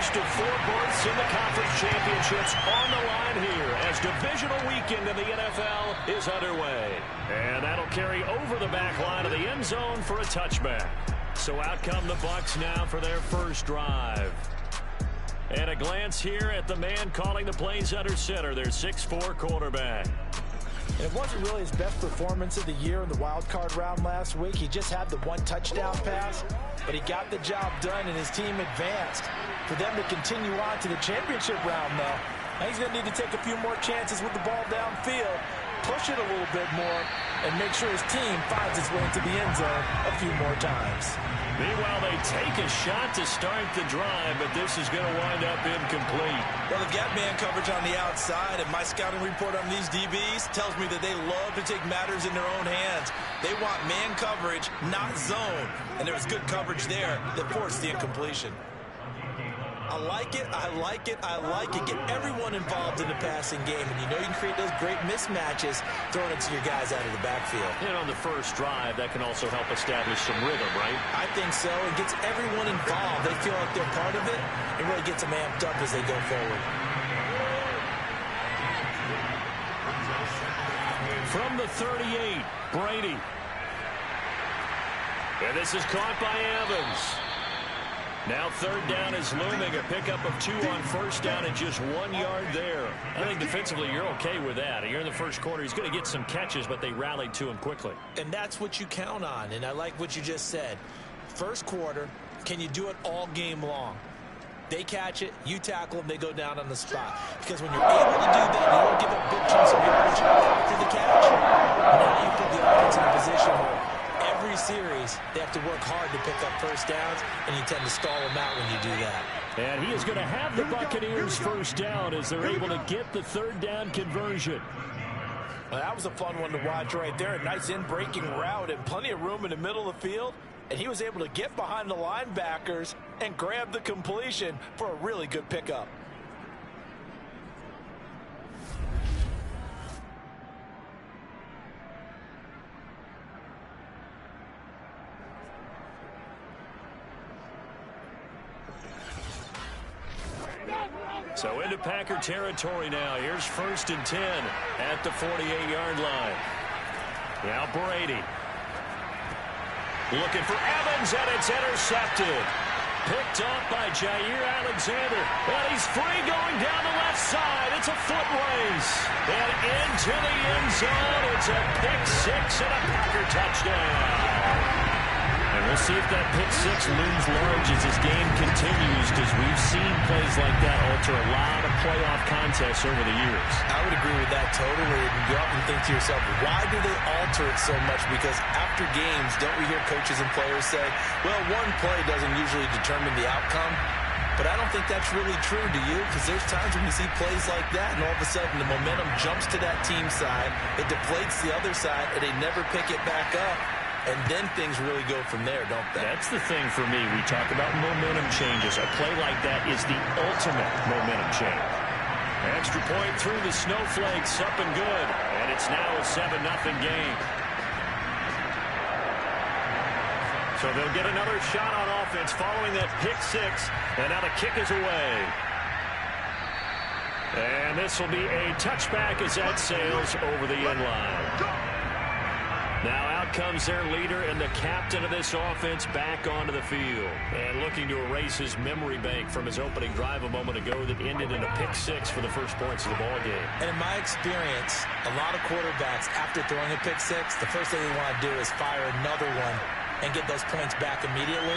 first of 4 berths in the conference championships on the line here as divisional weekend in the NFL is underway. And that'll carry over the back line of the end zone for a touchback. So out come the Bucs now for their first drive. And a glance here at the man calling the plays under center, their 6'4" quarterback. It wasn't really his best performance of the year in the wild card round last week. He just had the 1 touchdown pass, but he got the job done and his team advanced. For them to continue on to the championship round, though, now he's going to need to take a few more chances with the ball downfield, push it a little bit more, and make sure his team finds its way into the end zone a few more times. Meanwhile, they take a shot to start the drive, but this is going to wind up incomplete. Well, they've got man coverage on the outside, and my scouting report on these DBs tells me that they love to take matters in their own hands. They want man coverage, not zone. And there was good coverage there that forced the incompletion. I like it, I like it, I like it. Get everyone involved in the passing game, and you know you can create those great mismatches throwing it to your guys out of the backfield. And on the first drive, that can also help establish some rhythm, right? I think so. It gets everyone involved. They feel like they're part of it. It really gets them amped up as they go forward. From the 38, Brady. And this is caught by Evans. Now third down is looming, a pickup of 2 on first down and just 1 yard there. I think defensively you're okay with that. Here in the first quarter, he's going to get some catches, but they rallied to him quickly. And that's what you count on, and I like what you just said. First quarter, can you do it all game long? They catch it, you tackle them, they go down on the spot. Because when you're able to do that, you don't give up big chunks of yardage after the catch. Now you put the offense in a position where every series, they have to work hard to pick up first downs, and you tend to stall them out when you do that. And he is going to have the Buccaneers first down as they're able to get the third down conversion. Well, that was a fun one to watch right there. A nice in-breaking route and plenty of room in the middle of the field. And he was able to get behind the linebackers and grab the completion for a really good pickup. So into Packer territory now. Here's 1st and 10 at the 48-yard line. Now Brady. Looking for Evans, and it's intercepted. Picked up by Jair Alexander. And he's free going down the left side. It's a foot race. And into the end zone. It's a pick 6 and a Packer touchdown. And we'll see if that pick 6 looms large as this game continues, because we've seen plays like that alter a lot of playoff contests over the years. I would agree with that totally. And you often think to yourself, why do they alter it so much? Because after games, don't we hear coaches and players say, well, one play doesn't usually determine the outcome? But I don't think that's really true, do you? Because there's times when you see plays like that, and all of a sudden the momentum jumps to that team side, it deflates the other side, and they never pick it back up. And then things really go from there, don't they? That's the thing for me. We talk about momentum changes. A play like that is the ultimate momentum change. Extra point through the snowflakes, up and good. And it's now a 7-0 game. So they'll get another shot on offense following that pick 6. And now the kick is away. And this will be a touchback as that sails over the end line. Now out comes their leader and the captain of this offense back onto the field. And looking to erase his memory bank from his opening drive a moment ago that ended in a pick 6 for the first points of the ball game. And in my experience, a lot of quarterbacks, after throwing a pick 6, the first thing they want to do is fire another one and get those points back immediately.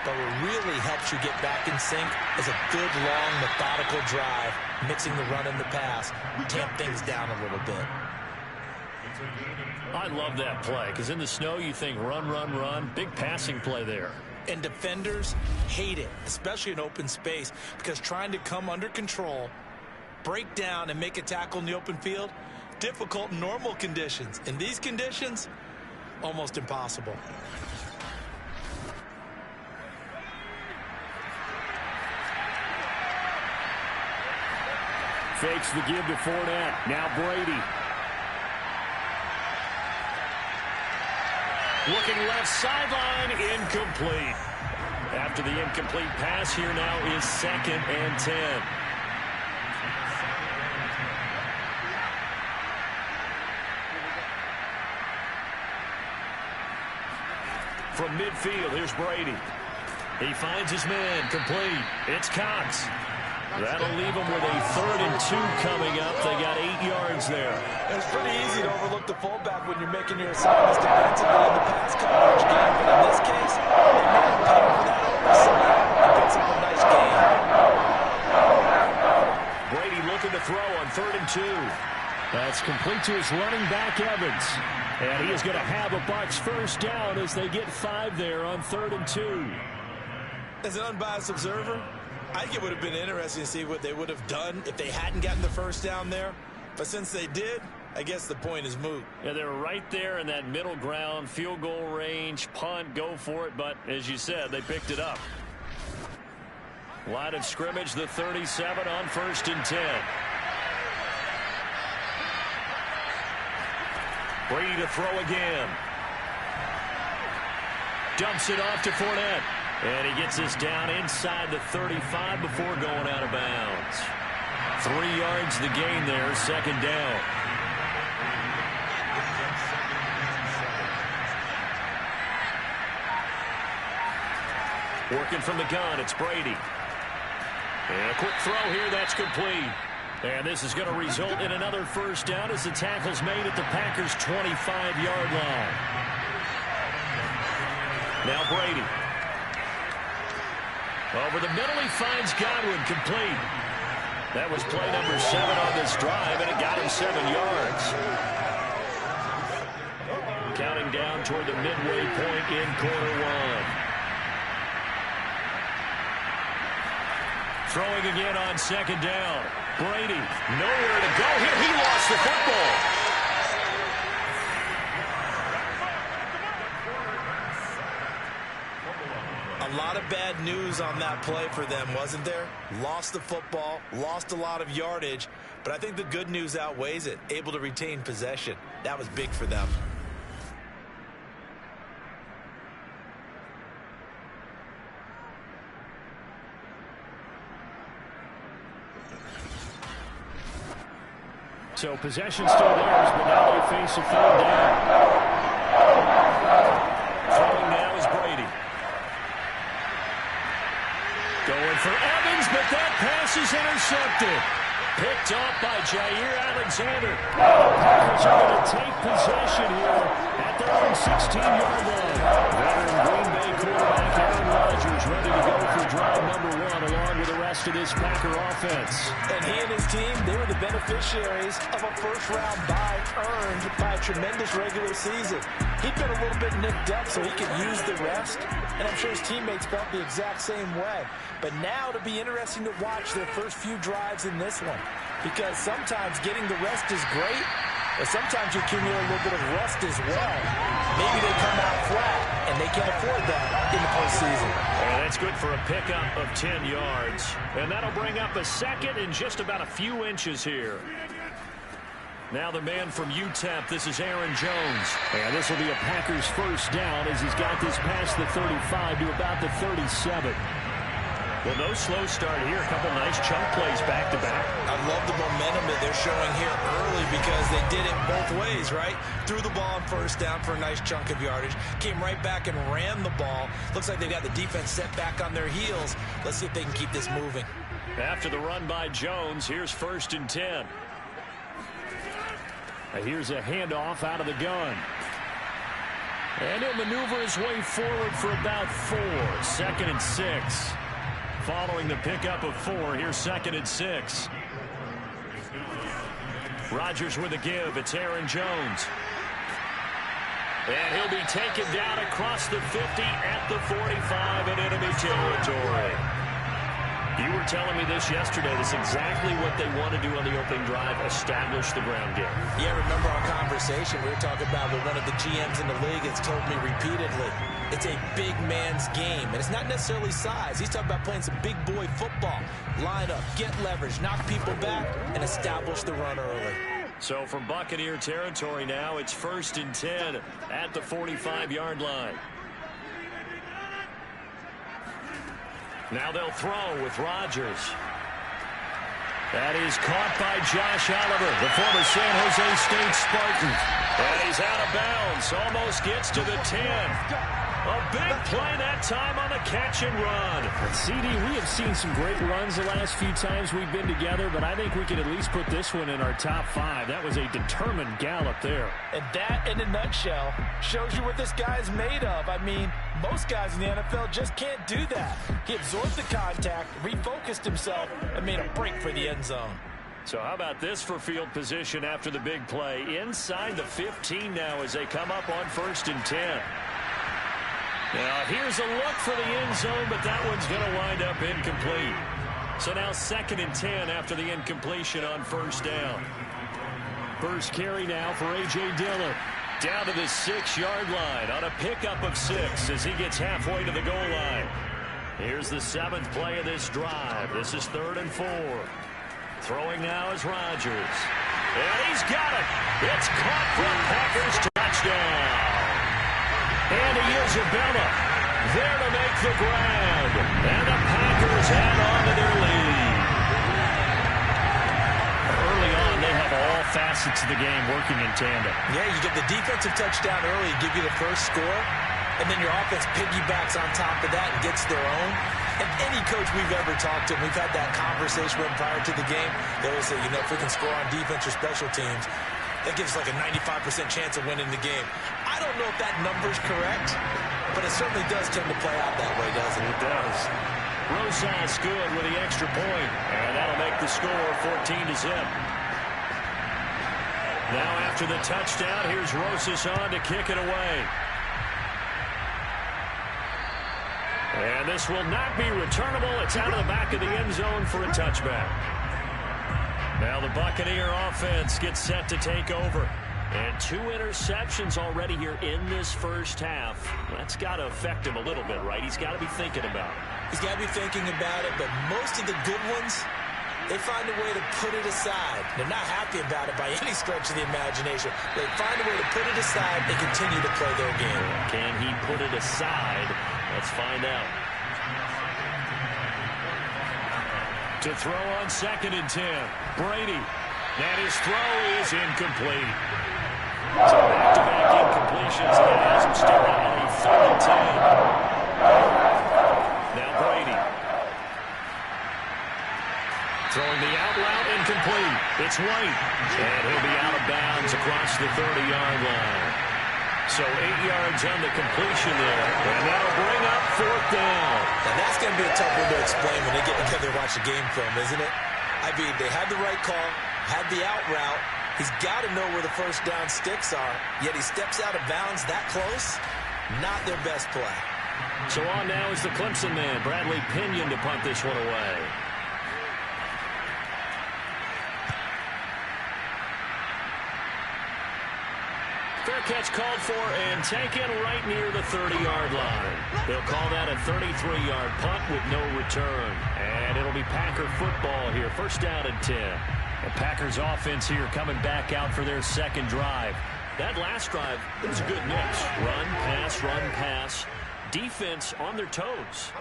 But what really helps you get back in sync is a good, long, methodical drive, mixing the run and the pass, tamp things down a little bit. I love that play, because in the snow you think run, run, run. Big passing play there. And defenders hate it, especially in open space, because trying to come under control, break down, and make a tackle in the open field, difficult in normal conditions. In these conditions, almost impossible. Fakes the give to Fournette. Now Brady. Looking left sideline, incomplete. After the incomplete pass, here now is 2nd and 10. From midfield, here's Brady. He finds his man, complete. It's Cox. That'll leave him with a 3rd and 2 coming up. They got 8 yards there. It's pretty easy to overlook the fullback when you're making your assignments defensively in the pass coverage game. But in this case, they may have paid for that oversight and picks up a nice gain. Brady looking to throw on 3rd and 2. That's complete to his running back, Evans. And he is going to have a Bucs first down as they get 5 there on 3rd and 2. As an unbiased observer, I think it would have been interesting to see what they would have done if they hadn't gotten the first down there. But since they did, I guess the point is moot. Yeah, they're right there in that middle ground, field goal range, punt, go for it. But as you said, they picked it up. Line of scrimmage, the 37 on 1st and 10. Brady to throw again. Dumps it off to Fournette. And he gets us down inside the 35 before going out of bounds. 3 yards the gain there, 2nd down. Working from the gun, it's Brady. And a quick throw here, that's complete. And this is going to result in another first down as the tackle's made at the Packers' 25-yard line. Now Brady. Over the middle, he finds Godwin, complete. That was play number 7 on this drive, and it got him 7 yards. Counting down toward the midway point in quarter 1. Throwing again on 2nd down. Brady, nowhere to go here. He lost the football. A lot of bad news on that play for them, wasn't there? Lost the football, lost a lot of yardage, but I think the good news outweighs it. Able to retain possession. That was big for them. So possession still theirs, but now they face a 3rd down. Throwing now is Brady. Going for Evans, but that pass is intercepted. Picked off by Jair Alexander. The Packers are going to take possession here at their own 16-yard line. Veteran Green Bay quarterback Aaron Rodgers ready to go for drive number 1 along with the rest of this Packer offense. And he and his team, they were the beneficiaries of a first-round bye earned by a tremendous regular season. He'd been a little bit nicked up so he could use the rest, and I'm sure his teammates felt the exact same way. But now it'll be interesting to watch their first few drives in this one, because sometimes getting the rest is great, but sometimes you accumulate a little bit of rust as well. Maybe they come out flat, and they can't afford that in the postseason. And that's good for a pickup of 10 yards. And that'll bring up a 2nd and just about a few inches here. Now the man from UTEP, this is Aaron Jones. And this will be a Packers first down as he's got this past the 35 to about the 37. Well, no slow start here. A couple nice chunk plays back-to-back. I love the momentum that they're showing here early because they did it both ways, right? Threw the ball on 1st down for a nice chunk of yardage. Came right back and ran the ball. Looks like they've got the defense set back on their heels. Let's see if they can keep this moving. After the run by Jones, here's 1st and 10. Here's a handoff out of the gun. And he'll maneuver his way forward for about 4. 2nd and 6. Following the pickup of 4, here's 2nd and 6. Rodgers with a give. It's Aaron Jones. And he'll be taken down across the 50 at the 45 in enemy territory. You were telling me this yesterday. That's exactly what they want to do on the opening drive, establish the ground game. Yeah, remember our conversation we were talking about with one of the GMs in the league has told me repeatedly, it's a big man's game. And it's not necessarily size. He's talking about playing some big boy football. Line up, get leverage, knock people back, and establish the run early. So from Buccaneer territory now, it's 1st and 10 at the 45-yard line. Now they'll throw with Rodgers. That is caught by Josh Oliver, the former San Jose State Spartan. And he's out of bounds. Almost gets to the 10. A big play that time on the catch and run. And CD, we have seen some great runs the last few times we've been together, but I think we can at least put this one in our top 5. That was a determined gallop there. And that, in a nutshell, shows you what this guy's made of. I mean, most guys in the NFL just can't do that. He absorbed the contact, refocused himself, and made a break for the end zone. So how about this for field position after the big play? Inside the 15 now as they come up on 1st and 10. Now, here's a look for the end zone, but that one's going to wind up incomplete. So now 2nd and 10 after the incompletion on 1st down. First carry now for A.J. Dillon. Down to the 6-yard line on a pickup of 6 as he gets halfway to the goal line. Here's the 7th play of this drive. This is 3rd and 4. Throwing now is Rodgers. And he's got it. It's caught for a Packers touchdown. Andy Isabella there to make the grab. And the Packers add on to their lead. Early on, they have all facets of the game working in tandem. Yeah, you get the defensive touchdown early, give you the first score, and then your offense piggybacks on top of that and gets their own. And any coach we've ever talked to, we've had that conversation with them prior to the game, they always say, you know, if we can score on defense or special teams, that gives us like a 95% chance of winning the game. I don't know if that number's correct, but it certainly does tend to play out that way, doesn't it? It does. Rosas good with the extra point, and that'll make the score 14-0. Now after the touchdown, here's Rosas on to kick it away. And this will not be returnable. It's out of the back of the end zone for a touchback. Now the Buccaneer offense gets set to take over. And 2 interceptions already here in this first half. That's got to affect him a little bit, right? He's got to be thinking about it. He's got to be thinking about it, but most of the good ones, they find a way to put it aside. They're not happy about it by any stretch of the imagination. They find a way to put it aside and continue to play their game. Can he put it aside? Let's find out. To throw on 2nd and 10. Brady. And his throw is incomplete. So back-to-back incompletions. That has him still on a 3rd and 10. Now Brady. Throwing the out route incomplete. It's White. And he'll be out of bounds across the 30-yard line. So 8 yards on the completion there. And that'll bring up 4th down. And that's going to be a tough one to explain when they get together and watch the game film, isn't it? I mean, they had the right call, had the out route. He's got to know where the first down sticks are, yet he steps out of bounds that close. Not their best play. So on now is the Clemson man, Bradley Pinion, to punt this one away. Fair catch called for and taken right near the 30-yard line. They'll call that a 33-yard punt with no return. And it'll be Packer football here. 1st down and 10. The Packers offense here coming back out for their 2nd drive. That last drive, it was a good mix. Run, pass. Defense on their toes.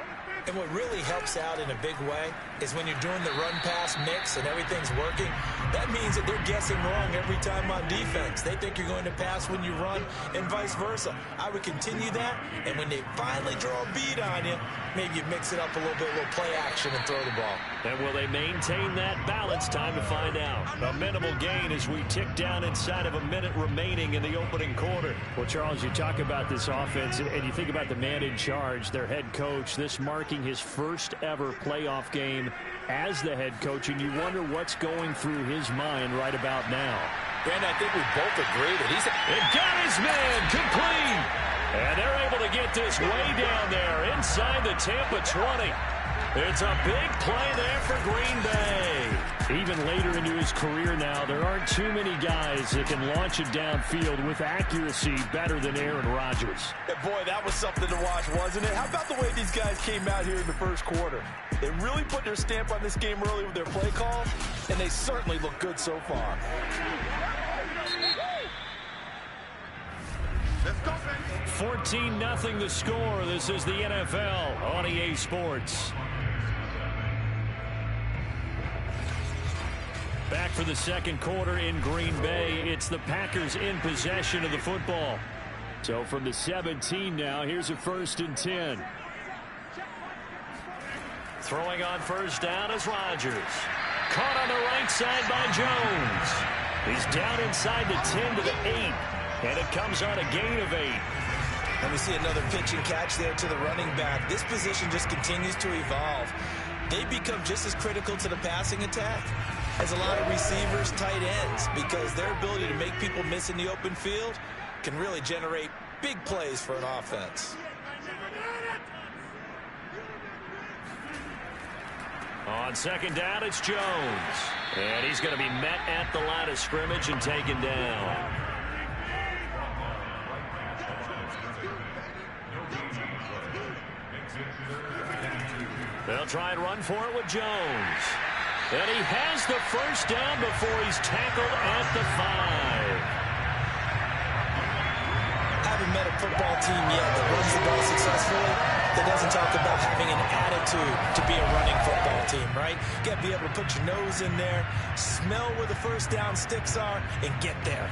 And what really helps out in a big way is when you're doing the run-pass mix and everything's working, that means that they're guessing wrong every time on defense. They think you're going to pass when you run and vice versa. I would continue that, and when they finally draw a bead on you, maybe you mix it up a little bit, a little play action and throw the ball. And will they maintain that balance? Time to find out. A minimal gain as we tick down inside of a minute remaining in the opening quarter. Well, Charles, you talk about this offense, and you think about the man in charge, their head coach, this marking his first ever playoff game as the head coach, and you wonder what's going through his mind right about now. Brandon, I think we both agree that he's... It got his man complete. And they're able to get this way down there inside the Tampa 20. It's a big play there for Green Bay. Even later into his career now, there aren't too many guys that can launch it downfield with accuracy better than Aaron Rodgers. And boy, that was something to watch, wasn't it? How about the way these guys came out here in the first quarter? They really put their stamp on this game early with their play calls, and they certainly look good so far. 14-0 the score. This is the NFL on EA Sports. for the second quarter in Green Bay. It's the Packers in possession of the football. So from the 17 now, here's a 1st and 10. Throwing on first down is Rodgers. Caught on the right side by Jones. He's down inside the 10 to the 8. And it comes on a gain of 8. And we see another pitch and catch there to the running back. This position just continues to evolve. They become just as critical to the passing attack as a lot of receivers, tight ends, because their ability to make people miss in the open field can really generate big plays for an offense. On second down, it's Jones. And he's going to be met at the line of scrimmage and taken down. They'll try and run for it with Jones. And he has the first down before he's tackled at the 5. Haven't met a football team yet that runs the ball successfully that doesn't talk about having an attitude to be a running football team, right? You got to be able to put your nose in there, smell where the first down sticks are, and get there.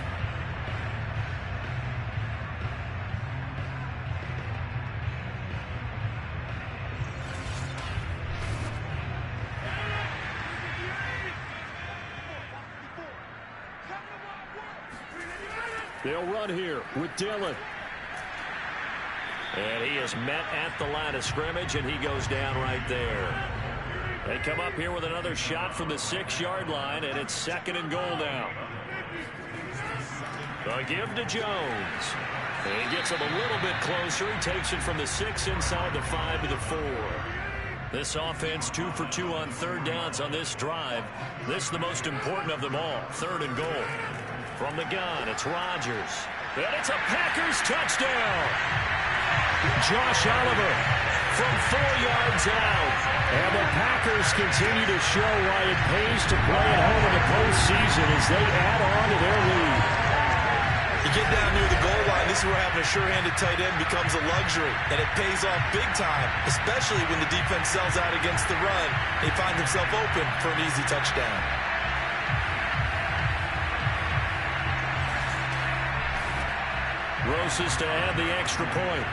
They'll run here with Dillon. And he is met at the line of scrimmage, and he goes down right there. They come up here with another shot from the 6-yard line, and it's 2nd and goal now. The give to Jones. And he gets him a little bit closer. He takes it from the 6 inside the 5 to the 4. This offense 2 for 2 on third downs on this drive. This is the most important of them all, 3rd and goal. From the gun, it's Rodgers. And it's a Packers touchdown. Josh Oliver from 4 yards out. And the Packers continue to show why it pays to play at home in the postseason as they add on to their lead. You get down near the goal line, this is where having a sure-handed tight end becomes a luxury, and it pays off big time, especially when the defense sells out against the run. They find themselves open for an easy touchdown. Roses to add the extra point.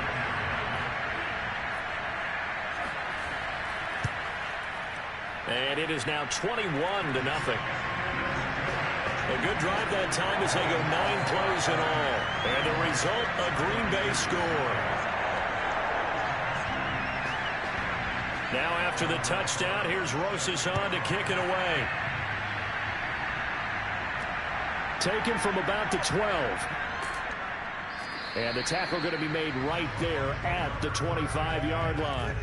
And it is now 21-0. A good drive that time as they go 9 plays in all. And the result, a Green Bay score. Now after the touchdown, here's Roses on to kick it away. Taken from about the 12. And the tackle going to be made right there at the 25-yard line.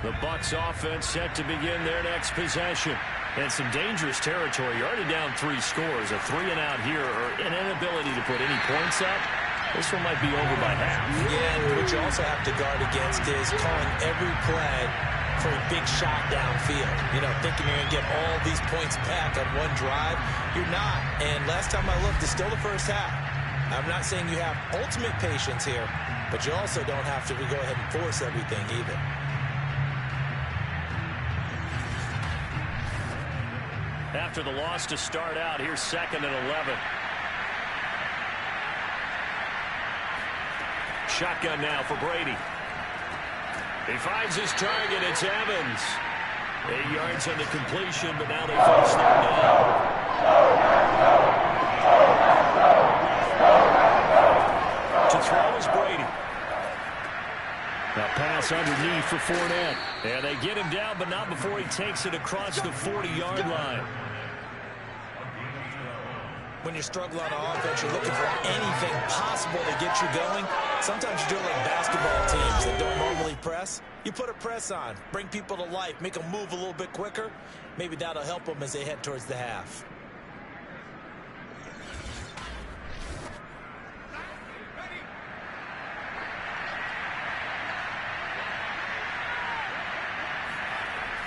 The Bucs offense set to begin their next possession. And some dangerous territory. You're already down 3 scores. A 3-and-out here, or an inability to put any points up. This one might be over by half. Yeah, and what you also have to guard against is calling every play for a big shot downfield. You know, thinking you're going to get all these points back on one drive. You're not. And last time I looked, it's still the first half. I'm not saying you have ultimate patience here, but you also don't have to go ahead and force everything either. After the loss to start out, here's 2nd and 11. Shotgun now for Brady. He finds his target. It's Evans. 8 yards on the completion, but now they face third down. To throw is Brady. A pass underneath for Fournette. And they get him down, but not before he takes it across the 40-yard line. When you're struggling on offense, you're looking for anything possible to get you going. Sometimes you do it like basketball teams that don't normally press. You put a press on, bring people to life, make them move a little bit quicker. Maybe that'll help them as they head towards the half.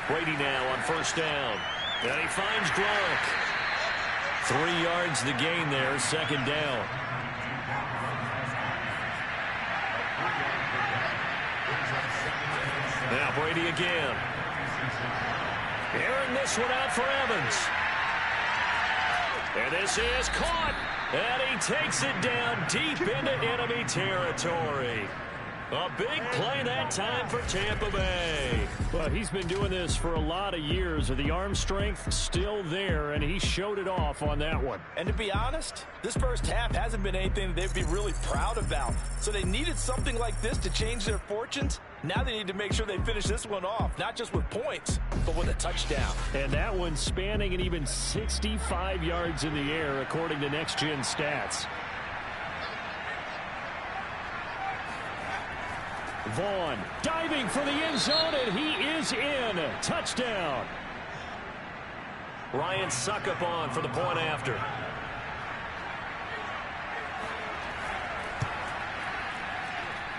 Brady now on first down. And he finds Gronk. 3 yards to gain there, second down. Now Brady again. Airing this one out for Evans. And this is caught. And he takes it down deep into enemy territory. A big play that time for Tampa Bay. Well, he's been doing this for a lot of years. The arm strength still there, and he showed it off on that one. And to be honest, this first half hasn't been anything they'd be really proud about. So they needed something like this to change their fortunes. Now they need to make sure they finish this one off, not just with points, but with a touchdown. And that one spanning and even 65 yards in the air, according to Next Gen Stats. Vaughn diving for the end zone, and he is in. Touchdown. Ryan Succop on for the point after.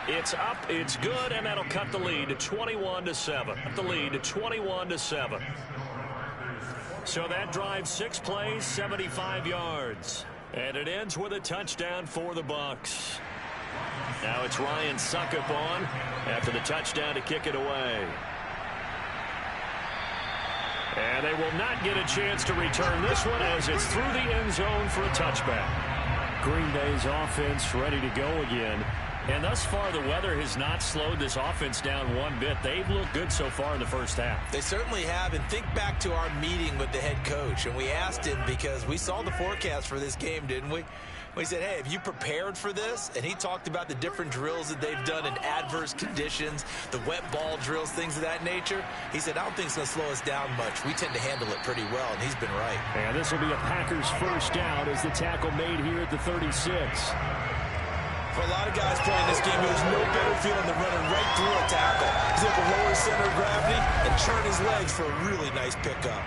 It's up, it's good, and that'll cut the lead to 21-7. Cut the lead to 21-7. So that drive 6 plays, 75 yards. And it ends with a touchdown for the Bucs. Now it's Ryan Succop on after the touchdown to kick it away. And they will not get a chance to return this one as it's through the end zone for a touchback. Green Bay's offense ready to go again. And thus far, the weather has not slowed this offense down one bit. They've looked good so far in the first half. They certainly have. And think back to our meeting with the head coach. And we asked him because we saw the forecast for this game, didn't we? We said, hey, have you prepared for this? And he talked about the different drills that they've done in adverse conditions, the wet ball drills, things of that nature. He said, I don't think it's going to slow us down much. We tend to handle it pretty well, and he's been right. And this will be a Packers first down as the tackle made here at the 36. For a lot of guys playing this game, there's no better feeling than running right through a tackle. He's able to lower his center of gravity and turn his legs for a really nice pickup.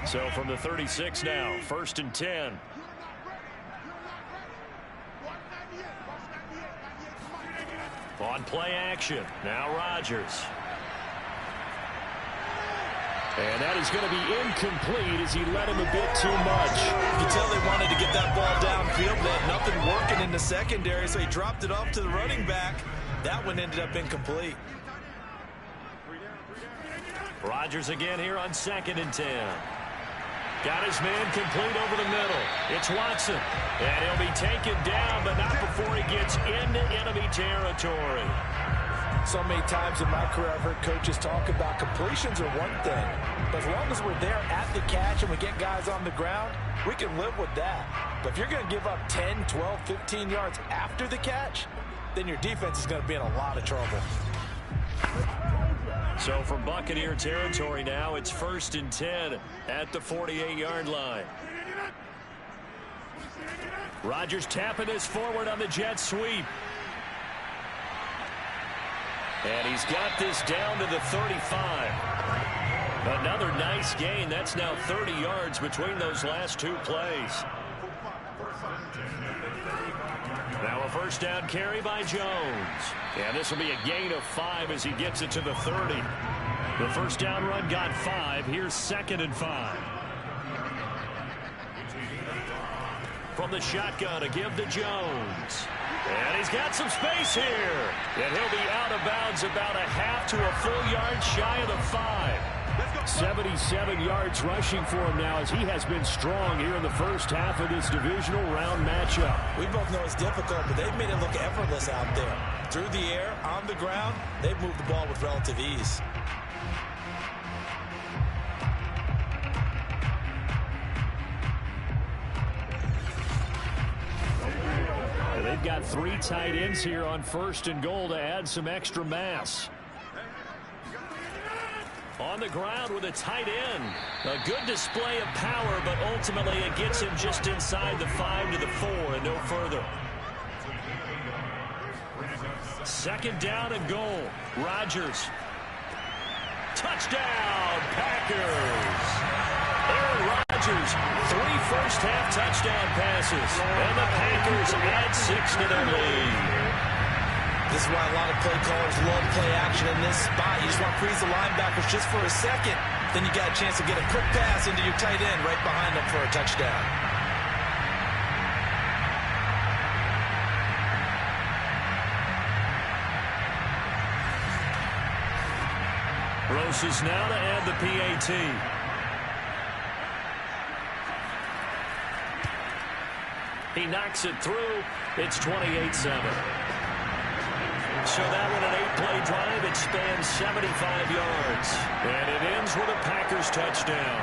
So from the 36 now, 1st and 10. On play action, now Rodgers. And that is going to be incomplete as he led him a bit too much. You can tell they wanted to get that ball downfield. They had nothing working in the secondary, so he dropped it off to the running back. That one ended up incomplete. Rodgers again here on 2nd and 10. Got his man complete over the middle. It's Watson. And he'll be taken down, but not before he gets into enemy territory. So many times in my career, I've heard coaches talk about completions are one thing. But as long as we're there at the catch and we get guys on the ground, we can live with that. But if you're going to give up 10, 12, 15 yards after the catch, then your defense is going to be in a lot of trouble. So from Buccaneer territory now, it's 1st and 10 at the 48-yard line. Rodgers tapping this forward on the jet sweep. And he's got this down to the 35. Another nice gain. That's now 30 yards between those last 2 plays. Now a first down carry by Jones. And this will be a gain of 5 as he gets it to the 30. The first down run got 5. Here's 2nd and 5. From the shotgun to give to Jones. And he's got some space here. And he'll be out of bounds about a half to a full yard shy of the 5. 77 yards rushing for him now as he has been strong here in the first half of this divisional round matchup. We both know it's difficult, but they've made it look effortless out there. Through the air, on the ground, they've moved the ball with relative ease. They've got 3 tight ends here on 1st and goal to add some extra mass. On the ground with a tight end. A good display of power, but ultimately it gets him just inside the 5 to the 4 and no further. 2nd down and goal. Rodgers. Touchdown, Packers. Aaron Rodgers, 3 first-half touchdown passes. And the Packers add 6 to their lead. This is why a lot of play callers love play action in this spot. You just want to freeze the linebackers just for a second. Then you got a chance to get a quick pass into your tight end right behind them for a touchdown. Roses now to add the PAT. He knocks it through. It's 28-7. So that one, an 8-play drive. It spans 75 yards. And it ends with a Packers touchdown.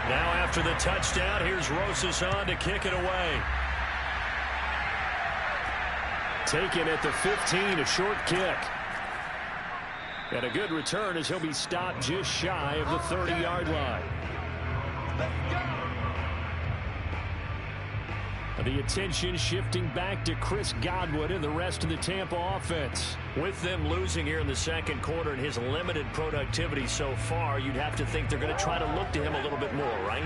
Now after the touchdown, here's Rosas on to kick it away. Taken at the 15, a short kick. And a good return as he'll be stopped just shy of the 30-yard line. The attention shifting back to Chris Godwin and the rest of the Tampa offense. With them losing here in the second quarter and his limited productivity so far, you'd have to think they're going to try to look to him a little bit more, right?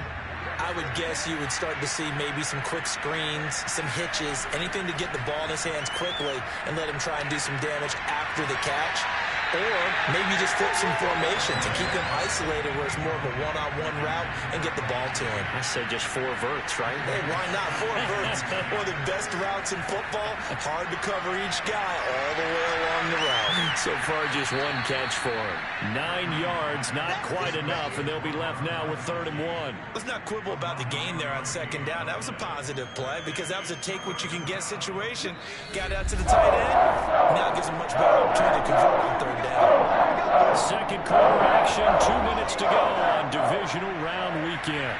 I would guess you would start to see maybe some quick screens, some hitches, anything to get the ball in his hands quickly and let him try and do some damage after the catch. Or maybe just flip some formations and keep him isolated where it's more of a one-on-one route and get the ball to him. I say just 4 verts, right? Hey, why not? 4 verts, one of the best routes in football. Hard to cover each guy all the way along the route. So far, just 1 catch for him. 9 yards, not quite enough, and they'll be left now with 3rd and 1. Let's not quibble about the gain there on 2nd down. That was a positive play because that was a take-what-you-can-get situation. Got out to the tight end. Now it gives him much better opportunity to convert on 3rd down. Second quarter action, 2 minutes to go on divisional round weekend.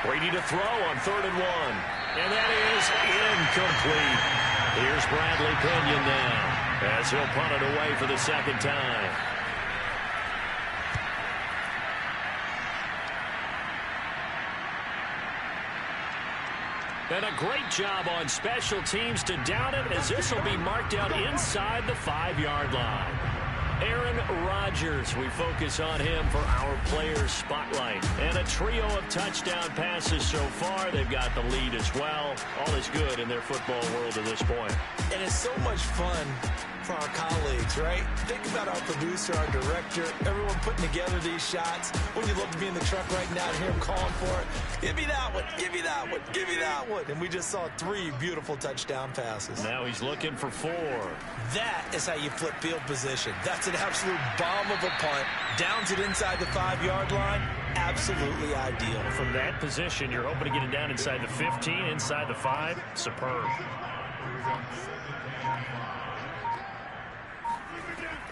Brady to throw on 3rd and 1. And that is incomplete. Here's Bradley Pinion now as he'll punt it away for the 2nd time. And a great job on special teams to down it, as this will be marked out inside the 5-yard line. Aaron Rodgers, we focus on him for our players spotlight. And a trio of touchdown passes so far. They've got the lead as well. All is good in their football world at this point. And it's so much fun for our colleagues, right? Think about our producer, our director, everyone putting together these shots. When you love to be in the truck right now and hear him calling for it, give me that one, give me that one, give me that one. And we just saw 3 beautiful touchdown passes. Now he's looking for 4. That is how you flip field position. That's an absolute bomb of a punt. Downs it inside the 5-yard line. Absolutely ideal. From that position, you're hoping to get it down inside the 15, inside the 5. Superb.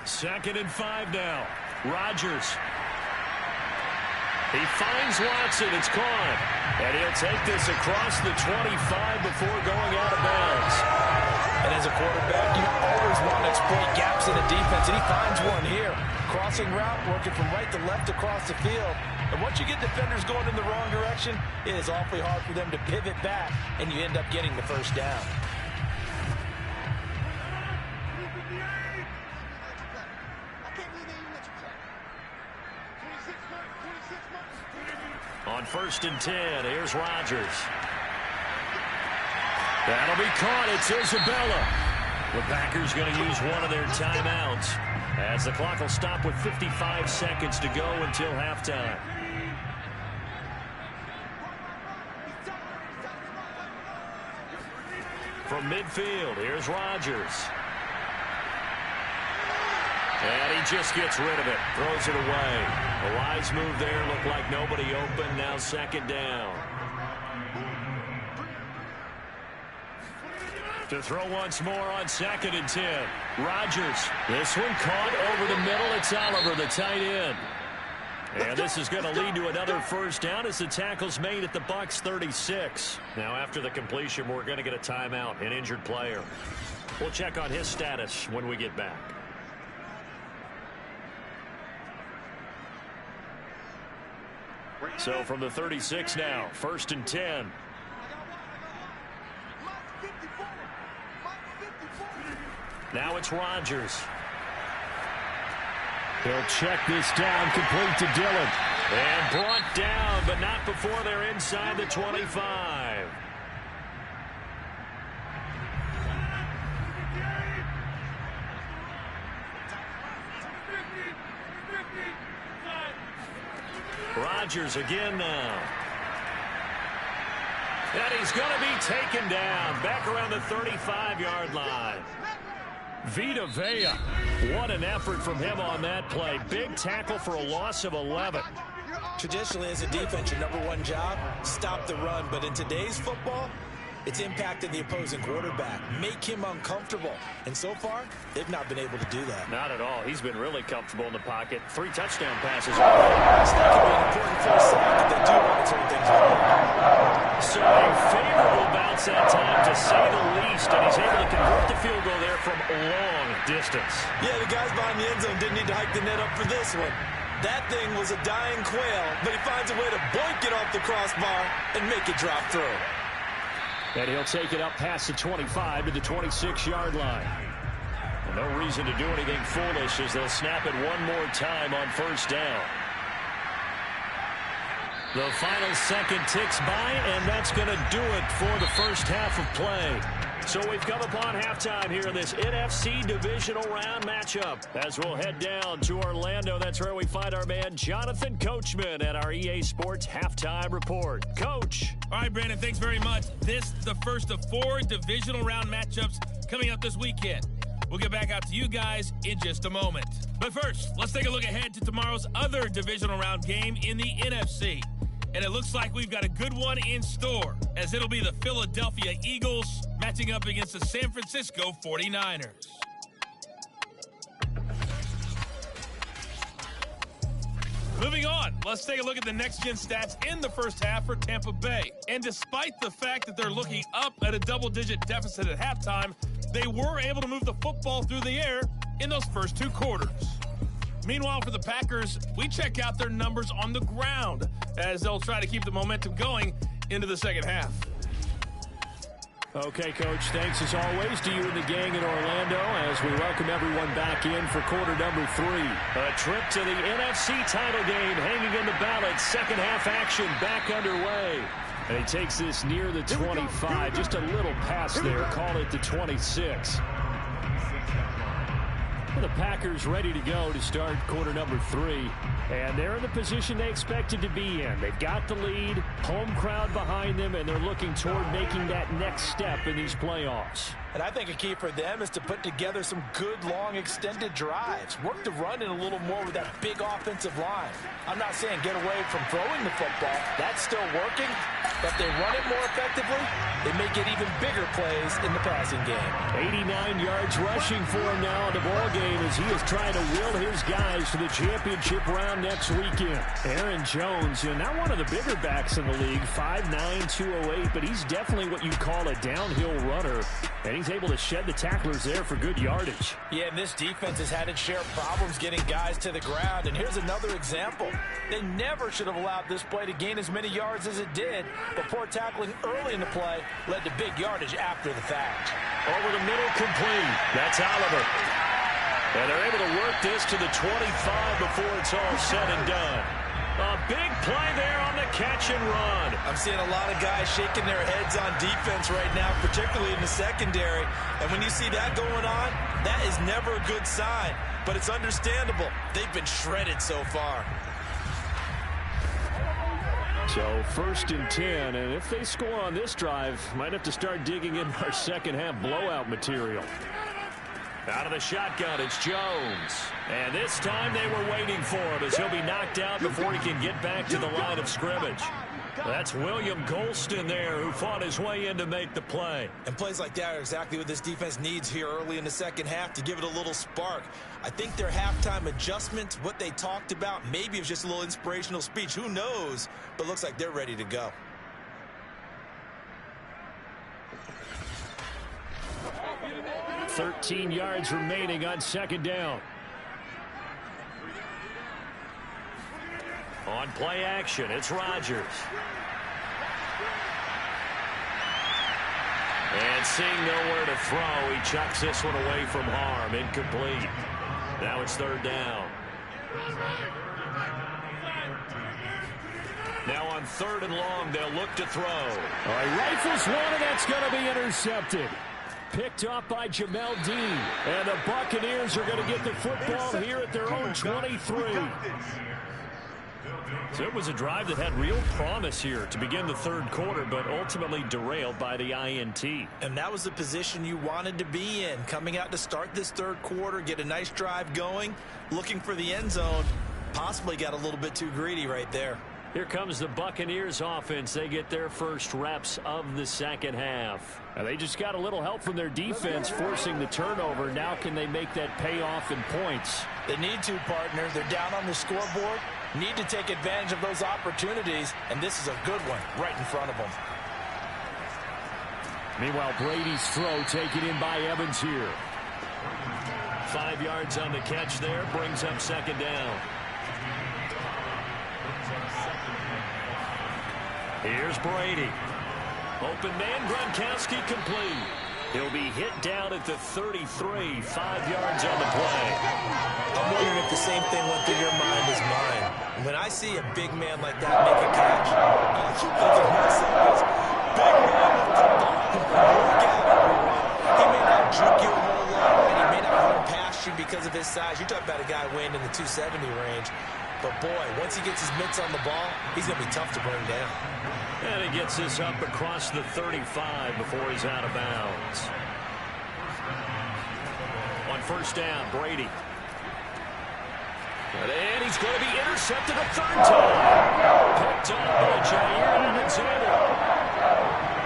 2nd and 5 now. Rodgers. He finds Watson. It's caught. And he'll take this across the 25 before going out of bounds. And as a quarterback, you always want to exploit gaps in the defense, and he finds one here. Crossing route, working from right to left across the field. And once you get defenders going in the wrong direction, it is awfully hard for them to pivot back, and you end up getting the 1st down. On 1st and 10, here's Rodgers. That'll be caught. It's Isabella. The Packers going to use one of their timeouts as the clock will stop with 55 seconds to go until halftime. From midfield, here's Rodgers. And he just gets rid of it, throws it away. A wise move there, looked like nobody open, now 2nd down. To throw once more on 2nd and 10. Rodgers, this one caught over the middle. It's Oliver, the tight end. And this is going to lead to another 1st down as the tackle's made at the Bucs 36. Now after the completion, we're going to get a timeout, an injured player. We'll check on his status when we get back. So from the 36 now, 1st and 10. Now it's Rodgers. He'll check this down, complete to Dillon. And brought down, but not before they're inside the 25. Rodgers again now. And he's going to be taken down back around the 35-yard line. Vita Vea. What an effort from him on that play. Big tackle for a loss of 11. Traditionally, as a defense, your number one job, stop the run. But in today's football, it's impacting the opposing quarterback. Make him uncomfortable. And so far, they've not been able to do that. Not at all. He's been really comfortable in the pocket. 3 touchdown passes. That could be an important first sack if they do want to turn things over. So a favorable bounce that time, to say the least. And he's able to convert the field goal there from a long distance. Yeah, the guys behind the end zone didn't need to hike the net up for this one. That thing was a dying quail, but he finds a way to boink it off the crossbar and make it drop through. And he'll take it up past the 25 to the 26-yard line. And no reason to do anything foolish as they'll snap it one more time on first down. The final second ticks by, and that's going to do it for the first half of play. So we've come upon halftime here in this NFC divisional round matchup. As we'll head down to Orlando, that's where we find our man Jonathan Coachman at our EA Sports Halftime Report. Coach. All right, Brandon, thanks very much. This is the first of 4 divisional round matchups coming up this weekend. We'll get back out to you guys in just a moment. But first, let's take a look ahead to tomorrow's other divisional round game in the NFC. And it looks like we've got a good one in store, as it'll be the Philadelphia Eagles matching up against the San Francisco 49ers. Moving on, let's take a look at the next-gen stats in the first half for Tampa Bay. And despite the fact that they're looking up at a double-digit deficit at halftime, they were able to move the football through the air in those first 2 quarters. Meanwhile, for the Packers, we check out their numbers on the ground as they'll try to keep the momentum going into the second half. Okay, Coach, thanks as always to you and the gang in Orlando as we welcome everyone back in for quarter number 3. A trip to the NFC title game hanging in the balance. Second half action back underway. And he takes this near the 25. Just a little pass there. Call it the 26. The Packers ready to go to start quarter number 3. And they're in the position they expected to be in. They've got the lead, home crowd behind them, and they're looking toward making that next step in these playoffs. And I think a key for them is to put together some good, long, extended drives. Work the run in a little more with that big offensive line. I'm not saying get away from throwing the football. That's still working. But if they run it more effectively, they may get even bigger plays in the passing game. 89 yards rushing for him now in the ball game as he is trying to will his guys to the championship round next weekend. Aaron Jones, not one of the bigger backs in the league, 5'9", 208, but he's definitely what you call a downhill runner. And he's able to shed the tacklers there for good yardage. Yeah, and this defense has had its share of problems getting guys to the ground. And here's another example. They never should have allowed this play to gain as many yards as it did. But poor tackling early in the play led to big yardage after the fact. Over the middle, complete. That's Oliver. And they're able to work this to the 25 before it's all said and done. A big play there on the catch and run. I'm seeing a lot of guys shaking their heads on defense right now, particularly in the secondary. And when you see that going on, that is never a good sign. But it's understandable. They've been shredded so far. So 1st and 10, and if they score on this drive, might have to start digging in our second half blowout material. Out of the shotgun, it's Jones. And this time they were waiting for him as he'll be knocked out before he can get back to the line of scrimmage. That's William Golston there who fought his way in to make the play. And plays like that are exactly what this defense needs here early in the second half to give it a little spark. I think their halftime adjustment, what they talked about, maybe it was just a little inspirational speech. Who knows? But looks like they're ready to go. $13 yards remaining on second down. On play action, it's Rodgers. And seeing nowhere to throw, he chucks this one away from harm. Incomplete. Now it's 3rd down. Now on 3rd and long, they'll look to throw. All right, rifles one, and that's going to be intercepted. Picked up by Jamel Dean. And the Buccaneers are going to get the football here at their own 23. So it was a drive that had real promise here to begin the 3rd quarter, but ultimately derailed by the INT. And that was the position you wanted to be in. Coming out to start this 3rd quarter, get a nice drive going, looking for the end zone. Possibly got a little bit too greedy right there. Here comes the Buccaneers offense. They get their first reps of the 2nd half. And they just got a little help from their defense forcing the turnover. Now can they make that pay off in points? They need to, partner. They're down on the scoreboard. Need to take advantage of those opportunities, and this is a good one right in front of them. Meanwhile, Brady's throw taken in by Evans here. 5 yards on the catch there, brings up 2nd down. Here's Brady. Open man, Gronkowski complete. He'll be hit down at the 33, 5 yards on the play. I'm wondering if the same thing went through your mind as mine. When I see a big man like that make a catch, all I keep thinking to myself is, big man with the ball. Look at everyone. He may not juke you a whole lot, and he may not run past you because of his size. You're talking about a guy weighing in the 270 range. But, boy, once he gets his mitts on the ball, he's going to be tough to bring down. And he gets this up across the 35 before he's out of bounds. On 1st down, Brady. And he's going to be intercepted a 3rd time. Picked up by Jair Alexander.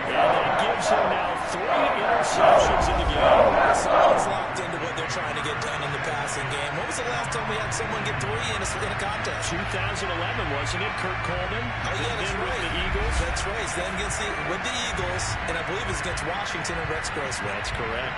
And that gives him now 3 interceptions in the game. Someone's locked into what they're trying to get done in the passing game. When was the last time we had someone get 3 in a contest? 2011, wasn't it? Kurt Coleman. Oh, yeah, that's right. With the Eagles. That's right. Then with the Eagles, and I believe it's against Washington and Rex Grossman. That's correct.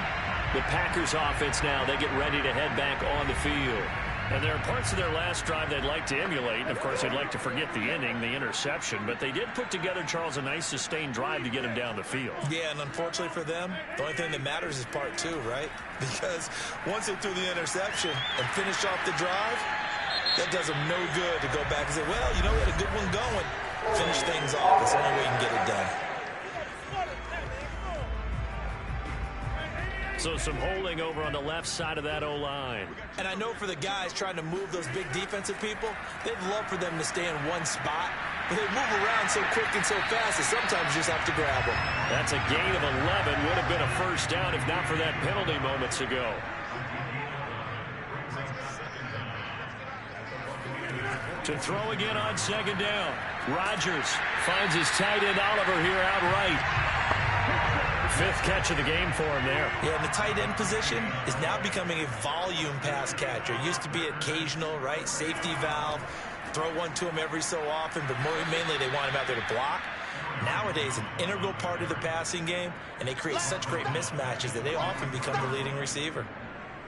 The Packers offense now, they get ready to head back on the field. And there are parts of their last drive they'd like to emulate. And, of course, they'd like to forget the ending, the interception. But they did put together, Charles, a nice sustained drive to get him down the field. Yeah, and unfortunately for them, the only thing that matters is part 2, right? Because once they threw the interception and finished off the drive, that does them no good to go back and say, well, you know, we had a good one going. Finish things off. That's the only way you can get it done. So some holding over on the left side of that O-line. And I know for the guys trying to move those big defensive people, they'd love for them to stay in one spot. But they move around so quick and so fast that sometimes you just have to grab them. That's a gain of 11. Would have been a 1st down if not for that penalty moments ago. To throw again on 2nd down. Rodgers finds his tight end Oliver here outright. 5th catch of the game for him there. Yeah, and the tight end position is now becoming a volume pass catcher. It used to be occasional, right? Safety valve. Throw one to him every so often, but mainly they want him out there to block. Nowadays, an integral part of the passing game, and they create such great mismatches that they often become the leading receiver.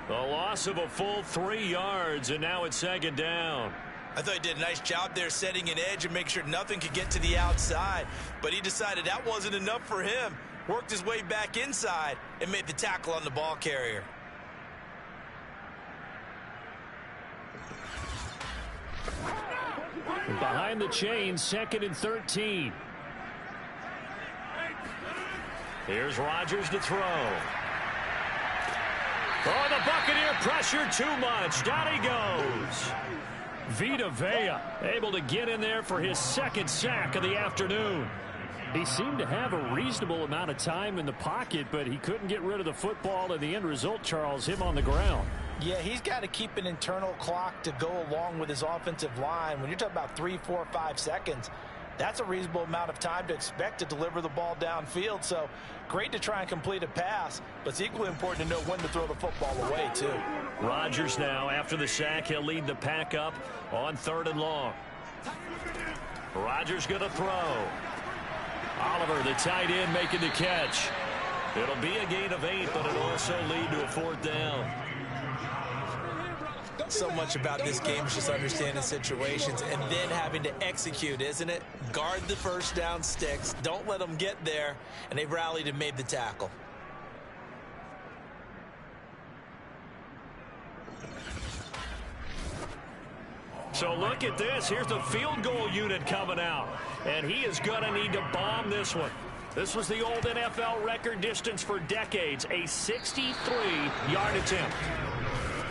The loss of a full 3 yards, and now it's 2nd down. I thought he did a nice job there setting an edge and make sure nothing could get to the outside, but he decided that wasn't enough for him. Worked his way back inside and made the tackle on the ball carrier. Behind the chains, 2nd and 13. Here's Rodgers to throw. Oh, the Buccaneer pressure too much. Down he goes. Vita Vea able to get in there for his 2nd sack of the afternoon. He seemed to have a reasonable amount of time in the pocket, but he couldn't get rid of the football, and the end result, Charles, him on the ground. Yeah, he's got to keep an internal clock to go along with his offensive line. When you're talking about 3, 4, 5 seconds, that's a reasonable amount of time to expect to deliver the ball downfield. So great to try and complete a pass, but it's equally important to know when to throw the football away, too. Rodgers now, after the sack, he'll lead the pack up on 3rd and long. Rodgers going to throw. Oliver, the tight end, making the catch. It'll be a gain of 8, but it'll also lead to a 4th down. So much about this game is just understanding situations and then having to execute, isn't it? Guard the 1st down sticks. Don't let them get there. And they rallied and made the tackle. So look at this. Here's the field goal unit coming out. And he is going to need to bomb this one. This was the old NFL record distance for decades, a 63-yard attempt.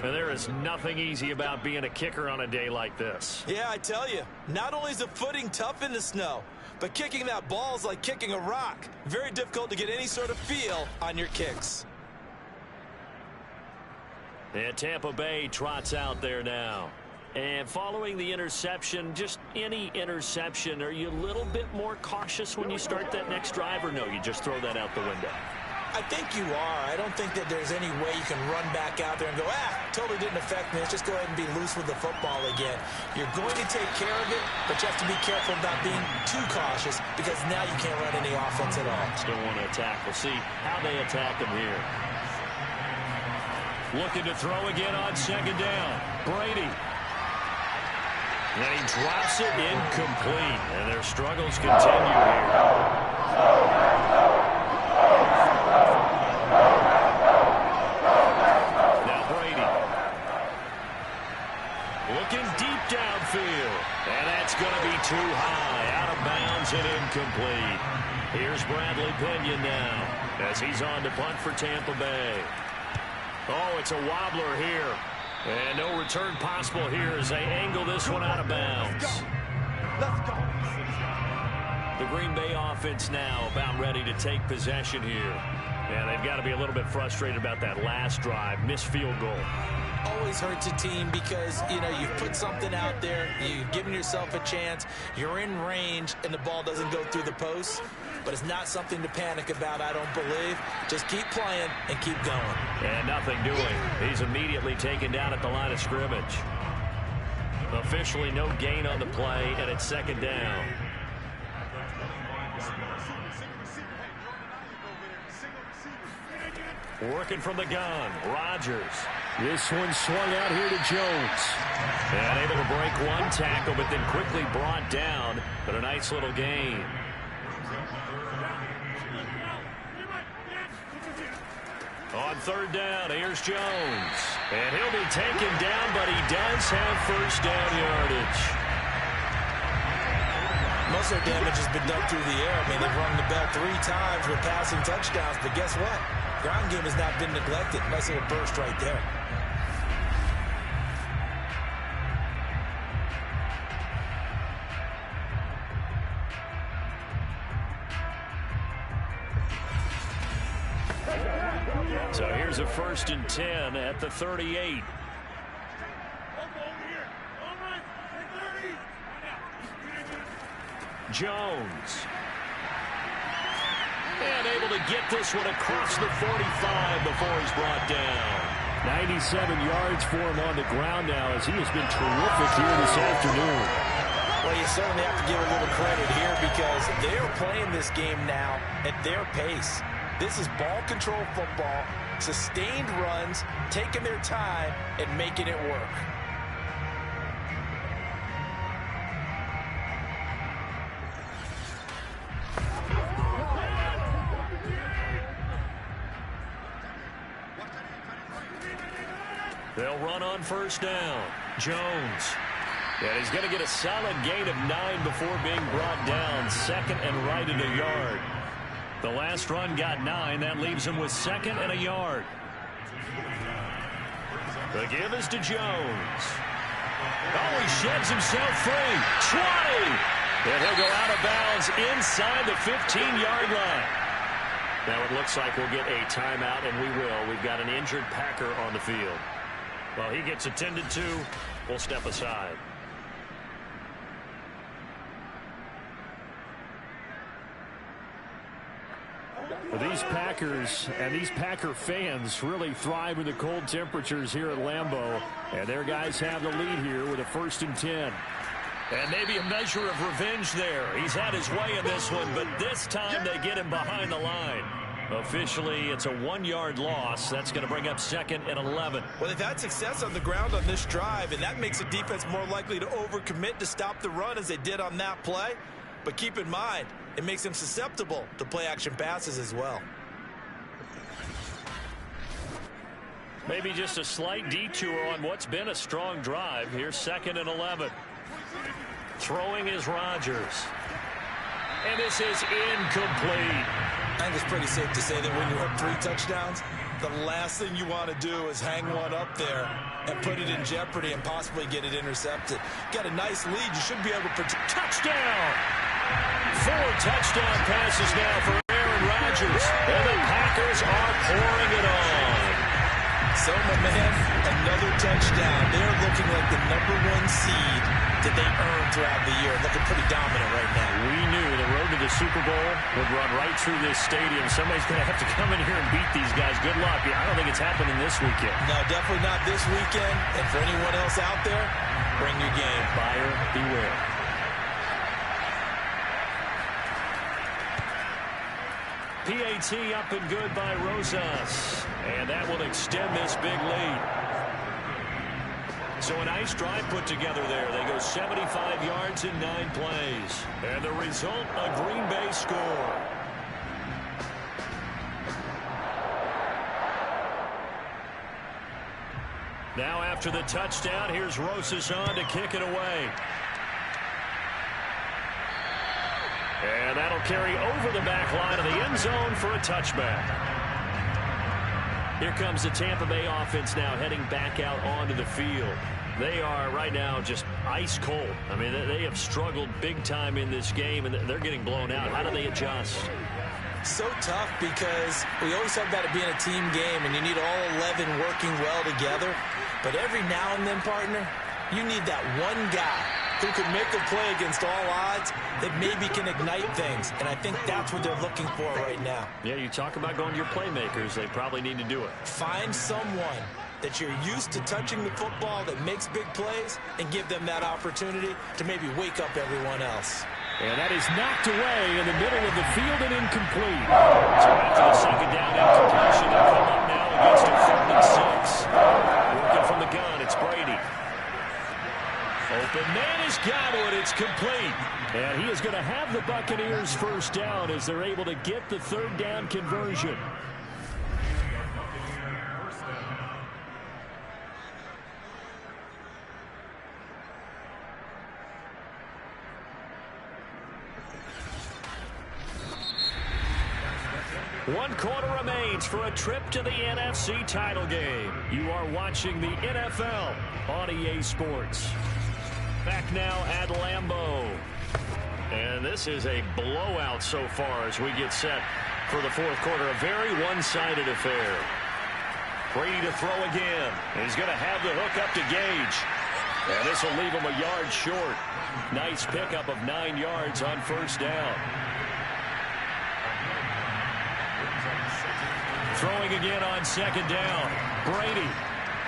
And there is nothing easy about being a kicker on a day like this. Yeah, I tell you, not only is the footing tough in the snow, but kicking that ball is like kicking a rock. Very difficult to get any sort of feel on your kicks. And Tampa Bay trots out there now. And following the interception, just any interception, are you a little bit more cautious when you start that next drive, or no, you just throw that out the window? I think you are. I don't think that there's any way you can run back out there and go, totally didn't affect me. Let's just go ahead and be loose with the football again. You're going to take care of it, but you have to be careful about being too cautious because now you can't run any offense at all. Still want to attack. We'll see how they attack him here. Looking to throw again on second down. Brady. And he drops it incomplete. And their struggles continue here. Now Brady. Looking deep downfield. And that's going to be too high. Out of bounds and incomplete. Here's Bradley Pinion now as he's on to punt for Tampa Bay. Oh, it's a wobbler here. And no return possible here as they angle this one out of bounds. Let's go. The Green Bay offense now about ready to take possession here. And they've got to be a little bit frustrated about that last drive. Missed field goal. Always hurts a team because, you've put something out there. You've given yourself a chance. You're in range, and the ball doesn't go through the post. But it's not something to panic about, I don't believe. Just keep playing and keep going. And nothing doing. He's immediately taken down at the line of scrimmage. Officially no gain on the play, and it's second down. Working from the gun, Rodgers. This one swung out here to Jones. And able to break one tackle, but then quickly brought down. But a nice little gain. On third down, here's Jones. And he'll be taken down, but he does have first down yardage. Most of their damage has been done through the air. I mean, they've rung the bell 3 times with passing touchdowns, but guess what? Ground game has not been neglected. Nice little burst right there. So here's a 1st and 10 at the 38. Jones. And able to get this one across the 45 before he's brought down. 97 yards for him on the ground now as he has been terrific here this afternoon. Well, you certainly have to give a little credit here because they're playing this game now at their pace. This is ball control football, sustained runs, taking their time, and making it work. They'll run on first down. Jones. And he's going to get a solid gain of 9 before being brought down. Second and right at a yard. The last run got 9. That leaves him with second and a yard. The give is to Jones. Oh, he sheds himself free. 20. And he'll go out of bounds inside the 15-yard line. Now it looks like we'll get a timeout, and we will. We've got an injured Packer on the field. Well, he gets attended to. We'll step aside. Well, these Packers and these Packer fans really thrive in the cold temperatures here at Lambeau. And their guys have the lead here with a 1st and 10. And maybe a measure of revenge there. He's had his way in this one, but this time they get him behind the line. Officially, it's a 1-yard loss. That's going to bring up 2nd and 11. Well, they've had success on the ground on this drive, and that makes the defense more likely to overcommit to stop the run as they did on that play. But keep in mind, it makes them susceptible to play-action passes as well. Maybe just a slight detour on what's been a strong drive. Here's 2nd and 11. Throwing is Rodgers. And this is incomplete. I think it's pretty safe to say that when you're up 3 touchdowns, the last thing you want to do is hang one up there and put it in jeopardy and possibly get it intercepted. Got a nice lead. You should be able to protect. Touchdown! 4 touchdown passes now for Aaron Rodgers. And the Packers are pouring it on. So, my man, another touchdown. They're looking like the #1 seed that they earned throughout the year. Looking pretty dominant right now. We knew the road to the Super Bowl would run right through this stadium. Somebody's going to have to come in here and beat these guys. Good luck. I don't think it's happening this weekend. No, definitely not this weekend. And for anyone else out there, bring your game. Buyer beware. PAT up and good by Rosas. And that will extend this big lead. So a nice drive put together there. They go 75 yards in 9 plays. And the result, a Green Bay score. Now after the touchdown, here's Rosas on to kick it away. And that'll carry over the back line of the end zone for a touchback. Here comes the Tampa Bay offense now heading back out onto the field. They are right now just ice cold. I mean, they have struggled big time in this game, and they're getting blown out. How do they adjust? So tough because we always talk about it being a team game, and you need all 11 working well together. But every now and then, partner, you need that one guy who can make a play against all odds that maybe can ignite things. And I think that's what they're looking for right now. Yeah, you talk about going to your playmakers. They probably need to do it. Find someone that you're used to touching the football that makes big plays and give them that opportunity to maybe wake up everyone else. And that is knocked away in the middle of the field and incomplete. So after the second down incompletion, they come up now against a 3rd and 6. Working from the gun, it's Brady. Open man is Godwin. It's complete. And he is going to have the Buccaneers first down as they're able to get the 3rd down conversion. One quarter remains for a trip to the NFC title game. You are watching the NFL on EA Sports. Back now at Lambeau. And this is a blowout so far as we get set for the 4th quarter. A very one-sided affair. Brady to throw again. He's going to have the hook up to Gage. And this will leave him a yard short. Nice pickup of 9 yards on 1st down. Throwing again on 2nd down. Brady.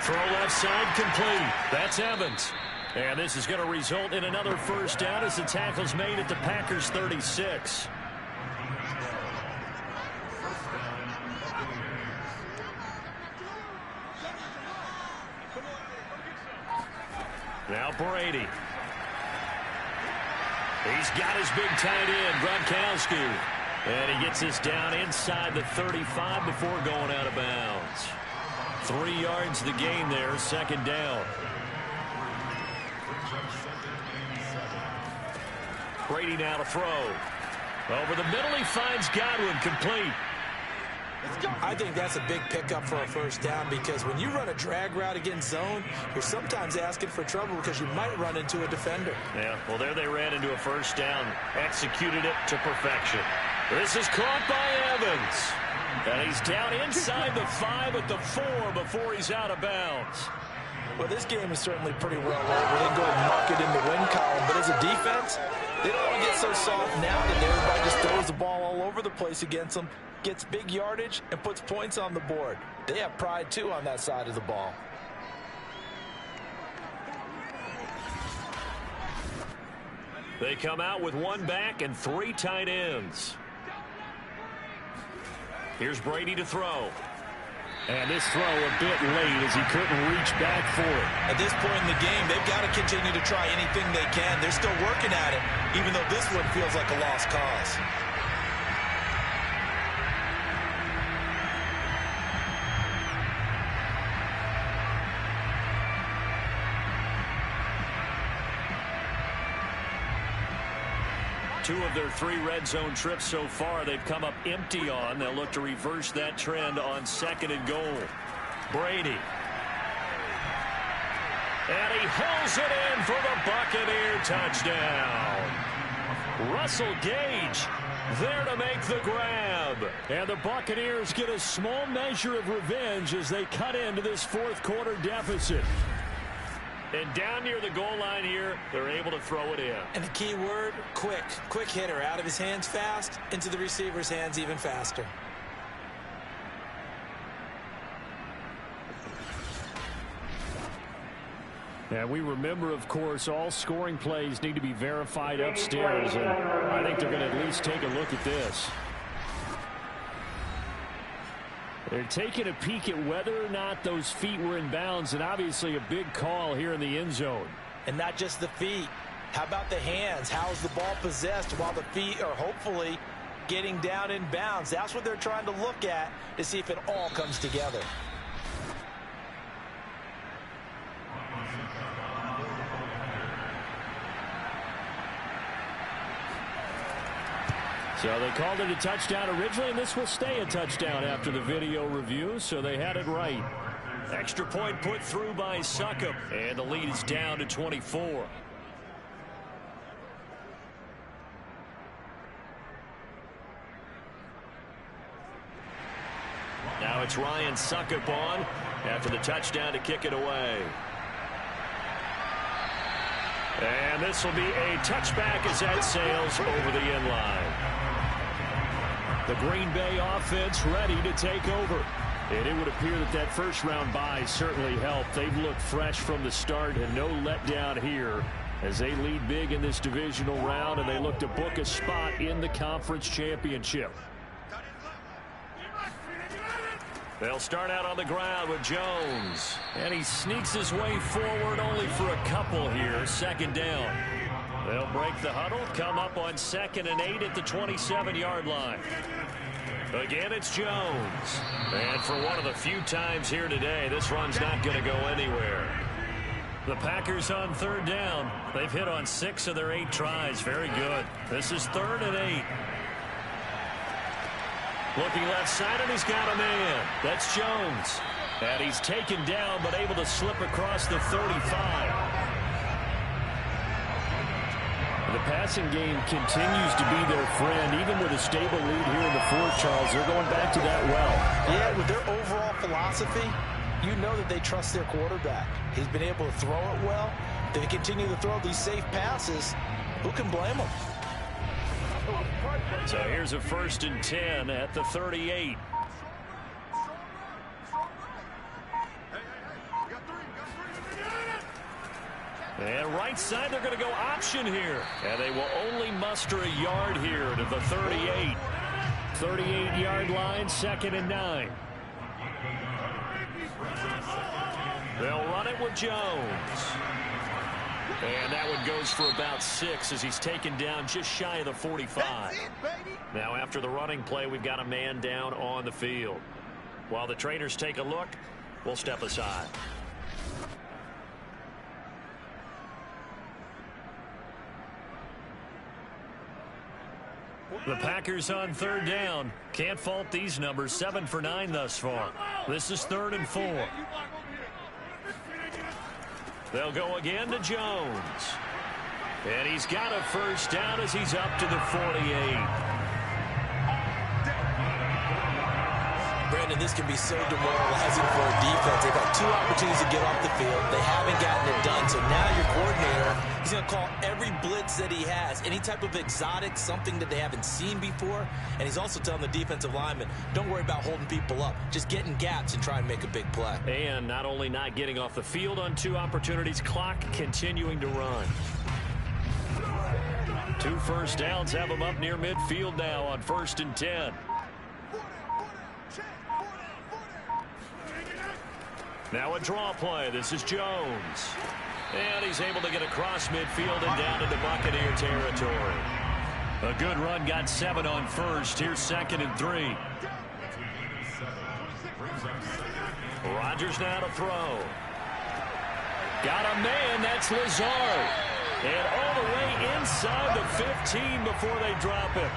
Throw left side complete. That's Evans. And this is going to result in another first down as the tackle's made at the Packers 36. Now Brady. He's got his big tight end, Gronkowski. And he gets this down inside the 35 before going out of bounds. 3 yards the gain there, 2nd down. Brady now to throw. Over the middle, he finds Godwin, complete. I think that's a big pickup for a first down because when you run a drag route against zone, you're sometimes asking for trouble because you might run into a defender. Yeah, well, there they ran into a first down, executed it to perfection. This is caught by Evans. And he's down inside the 5 at the 4 before he's out of bounds. Well, this game is certainly pretty well over. They go and mark it in the win column. But as a defense, they don't want to get so soft now that everybody just throws the ball all over the place against them, gets big yardage, and puts points on the board. They have pride, too, on that side of the ball. They come out with 1 back and 3 tight ends. Here's Brady to throw. And this throw a bit late as he couldn't reach back for it. At this point in the game, they've got to continue to try anything they can. They're still working at it, even though this one feels like a lost cause. 2 of their 3 red zone trips so far they've come up empty on. They'll look to reverse that trend on 2nd and goal. Brady. And he hauls it in for the Buccaneer touchdown. Russell Gage there to make the grab. And the Buccaneers get a small measure of revenge as they cut into this 4th quarter deficit. And down near the goal line here, they're able to throw it in. And the key word, quick. Quick hitter. Out of his hands fast, into the receiver's hands even faster. And we remember, of course, all scoring plays need to be verified upstairs. And I think they're going to at least take a look at this. They're taking a peek at whether or not those feet were in bounds, and obviously a big call here in the end zone. And not just the feet. How about the hands? How's the ball possessed while the feet are hopefully getting down in bounds? That's what they're trying to look at to see if it all comes together. So they called it a touchdown originally, and this will stay a touchdown after the video review, so they had it right. Extra point put through by Succop, and the lead is down to 24. Now it's Ryan Succop on after the touchdown to kick it away. And this will be a touchback as that sails over the end line. The Green Bay offense ready to take over. And it would appear that that first-round bye certainly helped. They've looked fresh from the start and no letdown here as they lead big in this divisional round, and they look to book a spot in the conference championship. They'll start out on the ground with Jones. And he sneaks his way forward only for a couple here. 2nd down. They'll break the huddle, come up on 2nd and 8 at the 27-yard line. Again, it's Jones. And for one of the few times here today, this run's not going to go anywhere. The Packers on 3rd down. They've hit on 6 of their 8 tries. Very good. This is 3rd and 8. Looking left side, and he's got a man. That's Jones. And he's taken down, but able to slip across the 35. The passing game continues to be their friend, even with a stable lead here in the 4th, Charles. They're going back to that well. Yeah, with their overall philosophy, you know that they trust their quarterback. He's been able to throw it well. They continue to throw these safe passes. Who can blame them? So here's a 1st and 10 at the 38. And right side, they're going to go option here. And they will only muster a yard here to the 38. 38-yard line, 2nd and 9. They'll run it with Jones. And that one goes for about 6 as he's taken down just shy of the 45. Now after the running play, we've got a man down on the field. While the traders take a look, we'll step aside. The Packers on 3rd down. Can't fault these numbers. 7 for 9 thus far. This is 3rd and 4. They'll go again to Jones. And he's got a 1st down as he's up to the 48. Brandon, this can be so demoralizing for a defense. They've had 2 opportunities to get off the field. They haven't gotten it done. So now your coordinator, he's going to call every blitz that he has, any type of exotic, something that they haven't seen before. And he's also telling the defensive lineman, don't worry about holding people up. Just get in gaps and try and make a big play. And not only not getting off the field on 2 opportunities, clock continuing to run. 2 1st downs have them up near midfield now on 1st and 10. Now a draw play. This is Jones. And he's able to get across midfield and down into Buccaneer territory. A good run, got 7 on 1st. Here's 2nd and 3. Rodgers now to throw. Got a man, that's Lazard. And all the way inside the 15 before they drop it.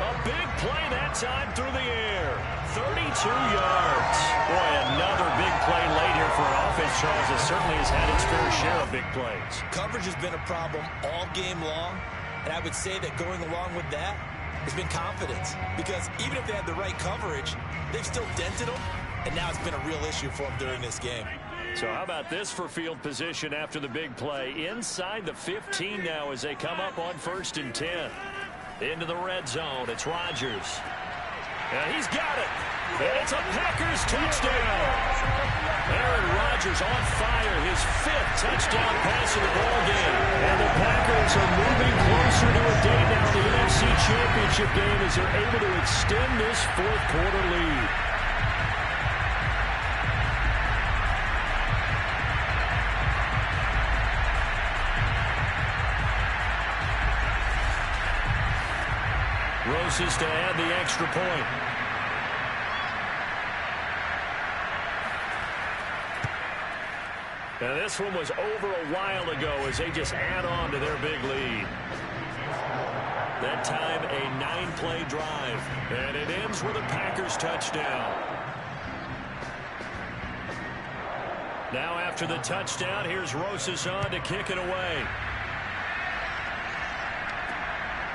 A big play that time through the air. 32 yards. Boy, another big play late here for an offense, Charles, that certainly has had its fair share of big plays. Coverage has been a problem all game long, and I would say that going along with that has been confidence. Because even if they had the right coverage, they've still dented them, and now it's been a real issue for them during this game. So how about this for field position after the big play? Inside the 15 now as they come up on 1st and 10. Into the red zone, it's Rodgers. And he's got it. And it's a Packers touchdown. Aaron Rodgers on fire, his 5th touchdown pass of the ball game. And the Packers are moving closer to a day now in the NFC Championship game as they're able to extend this 4th quarter lead. Roses to add the extra point. Now this one was over a while ago as they just add on to their big lead. That time a 9-play drive. And it ends with a Packers touchdown. Now after the touchdown, here's Roses on to kick it away.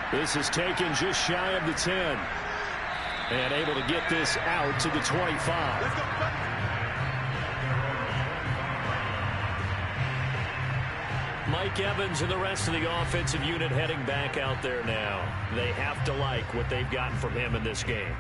This is taken just shy of the 10. And able to get this out to the 25. Mike Evans and the rest of the offensive unit heading back out there now. They have to like what they've gotten from him in this game.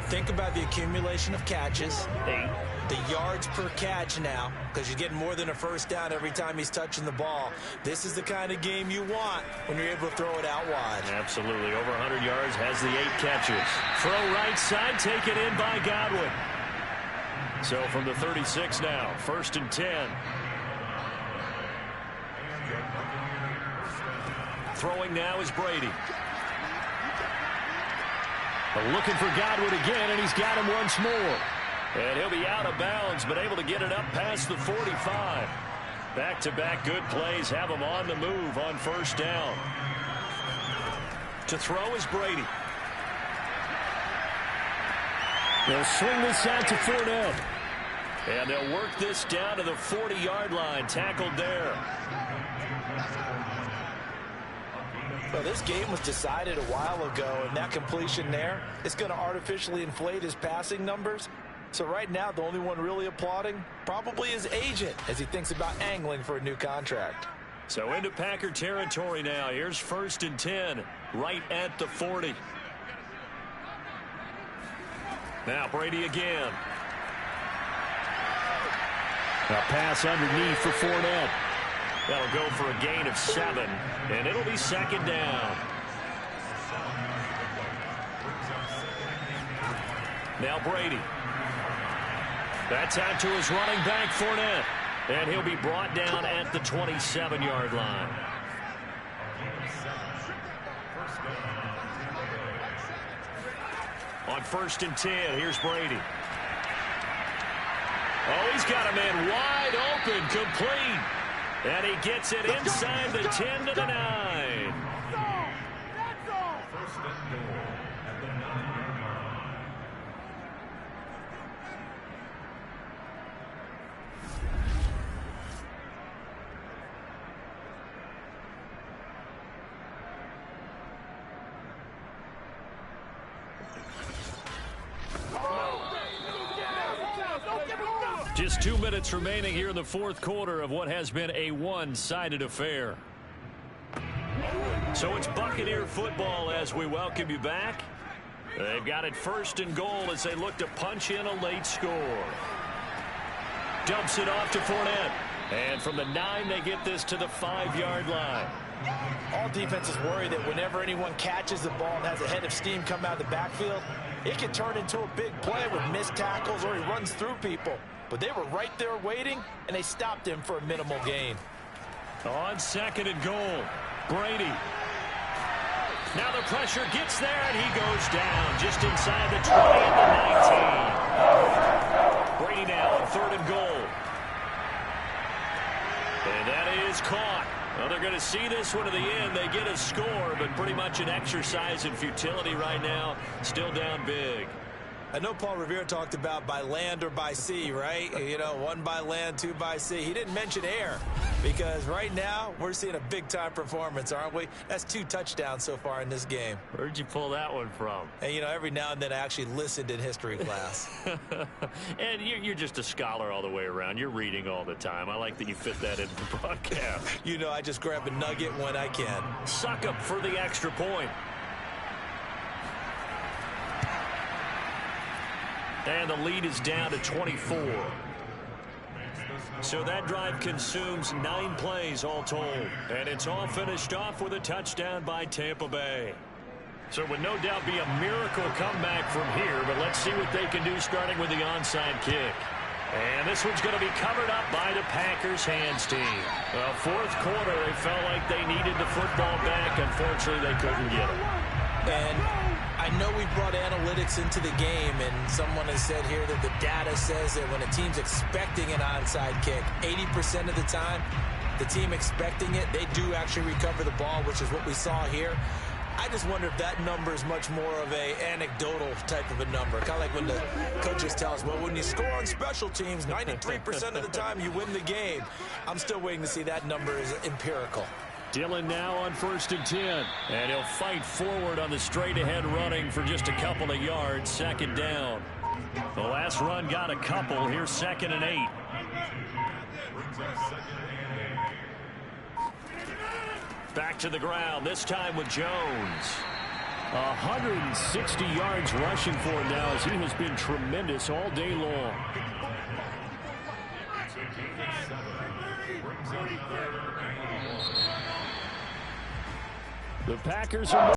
Think about the accumulation of catches. 8. The yards per catch now, because you're getting more than a first down every time he's touching the ball. This is the kind of game you want when you're able to throw it out wide. Absolutely. Over 100 yards, has the 8 catches. Throw right side, taken in by Godwin. So from the 36 now, 1st and 10. Throwing now is Brady. Looking for Godwin again, and he's got him once more. And he'll be out of bounds, but able to get it up past the 45. Back-to-back good plays have him on the move on 1st down. To throw is Brady. They'll swing this out to Fournette. And they'll work this down to the 40-yard line. Tackled there. Well, this game was decided a while ago, and that completion there is going to artificially inflate his passing numbers. So right now, the only one really applauding probably his agent as he thinks about angling for a new contract. So into Packer territory now. Here's 1st and 10, right at the 40. Now Brady again. A pass underneath for Fournette. That'll go for a gain of 7, and it'll be 2nd down. Now Brady. That's out to his running back, Fournette. And he'll be brought down at the 27-yard line. On 1st and 10, here's Brady. Oh, he's got a man wide open, complete. And he gets it inside the 10 to the 9. Just 2 minutes remaining here in the 4th quarter of what has been a one-sided affair. So it's Buccaneer football as we welcome you back. They've got it 1st and goal as they look to punch in a late score. Dumps it off to Fournette. And from the 9, they get this to the 5-yard line. All defenses worry that whenever anyone catches the ball and has a head of steam come out of the backfield, it can turn into a big play with missed tackles or he runs through people. But they were right there waiting, and they stopped him for a minimal gain. On 2nd and goal, Brady. Now the pressure gets there, and he goes down just inside the 20 at the 19. Brady now on 3rd and goal. And that is caught. Well, they're going to see this one to the end. They get a score, but pretty much an exercise in futility right now. Still down big. I know Paul Revere talked about by land or by sea, right? You know, 1 by land, 2 by sea. He didn't mention air because right now we're seeing a big-time performance, aren't we? That's 2 touchdowns so far in this game. Where'd you pull that one from? And, you know, every now and then I actually listened in history class. And you're just a scholar all the way around. You're reading all the time. I like that you fit that into the broadcast. You know, I just grab a nugget when I can. Succop for the extra point. And the lead is down to 24. So that drive consumes 9 plays all told. And it's all finished off with a touchdown by Tampa Bay. So it would no doubt be a miracle comeback from here, but let's see what they can do starting with the onside kick. And this one's going to be covered up by the Packers hands team. Well, 4th quarter, they felt like they needed the football back. Unfortunately, they couldn't get it. And I know we brought analytics into the game, and someone has said here that the data says that when a team's expecting an onside kick, 80% of the time, the team expecting it, they do actually recover the ball, which is what we saw here. I just wonder if that number is much more of a anecdotal type of a number. Kind of like when the coaches tell us, well, when you score on special teams, 93% of the time you win the game. I'm still waiting to see that number is empirical. Dillon now on 1st and 10. And he'll fight forward on the straight-ahead running for just a couple of yards. 2nd down. The last run got a couple. Here's 2nd and 8. Back to the ground, this time with Jones. 160 yards rushing for him now as he has been tremendous all day long. The Packers are